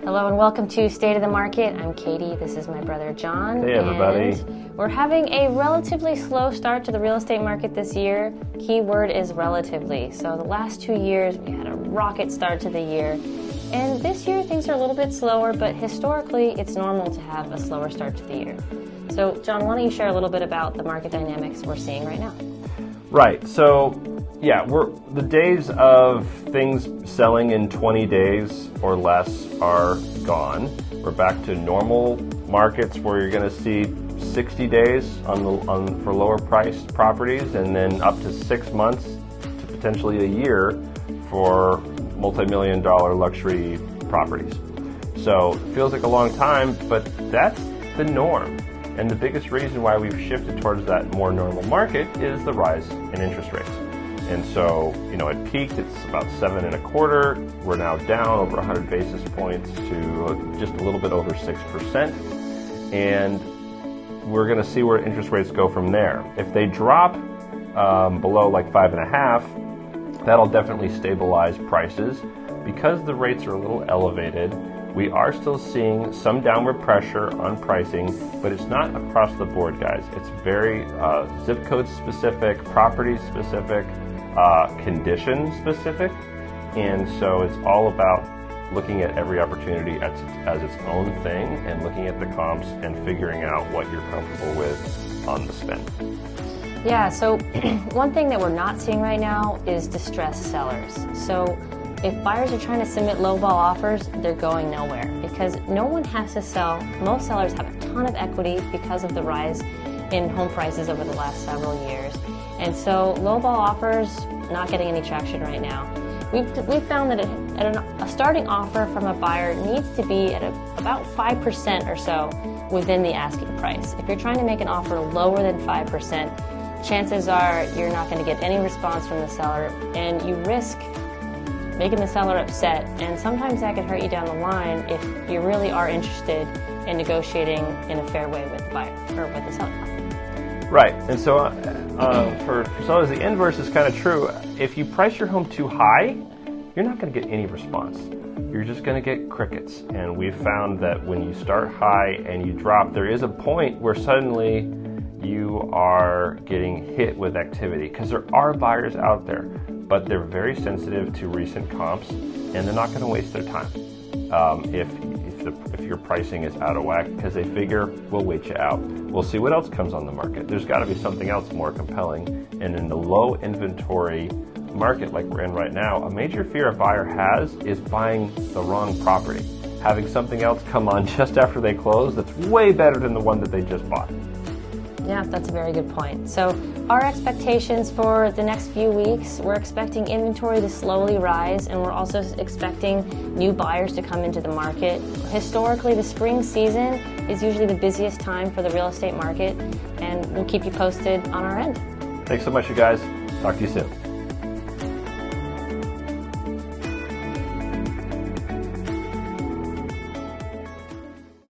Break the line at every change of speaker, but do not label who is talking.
Hello and welcome to State of the Market. I'm Katie. This is my brother John.
Hey everybody.
And we're having a relatively slow start to the real estate market this year. Keyword is relatively. So the last 2 years we had a rocket start to the year. And this year things are a little bit slower, but historically it's normal to have a slower start to the year. So John, why don't you share a little bit about the market dynamics we're seeing right now?
Right. So yeah, the days of things selling in 20 days or less are gone. We're back to normal markets where you're going to see 60 days for lower priced properties, and then up to 6 months to potentially a year for multi-million-dollar luxury properties. So it feels like a long time, but that's the norm. And the biggest reason why we've shifted towards that more normal market is the rise in interest rates. And so, it peaked, it's about 7.25. We're now down over 100 basis points to just a little bit over 6%. And we're going to see where interest rates go from there. If they drop below like 5.5, that'll definitely stabilize prices. Because the rates are a little elevated, we are still seeing some downward pressure on pricing, but it's not across the board, guys. It's very zip code specific, property specific, condition specific, and so it's all about looking at every opportunity as its own thing and looking at the comps and figuring out what you're comfortable with on the spend.
Yeah, so one thing that we're not seeing right now is distressed sellers. So if buyers are trying to submit lowball offers, they're going nowhere because no one has to sell. Most sellers have a ton of equity because of the rise in home prices over the last several years. And so lowball offers, not getting any traction right now. We've found that a starting offer from a buyer needs to be at about 5% or so within the asking price. If you're trying to make an offer lower than 5%, chances are you're not going to get any response from the seller, and you risk making the seller upset, and sometimes that could hurt you down the line if you really are interested in negotiating in a fair way with the buyer or with the seller.
Right, and so for sellers, the inverse is kind of true. If you price your home too high, you're not going to get any response. You're just going to get crickets. And we've found that when you start high and you drop, there is a point where suddenly you are getting hit with activity, because there are buyers out there, but they're very sensitive to recent comps, and they're not going to waste their time if your pricing is out of whack, because they figure we'll wait you out. We'll see what else comes on the market. There's got to be something else more compelling. And in the low inventory market like we're in right now, a major fear a buyer has is buying the wrong property, having something else come on just after they close that's way better than the one that they just bought.
Yeah, that's a very good point. So our expectations for the next few weeks, we're expecting inventory to slowly rise, and we're also expecting new buyers to come into the market. Historically, the spring season is usually the busiest time for the real estate market, and we'll keep you posted on our end.
Thanks so much, you guys. Talk to you soon.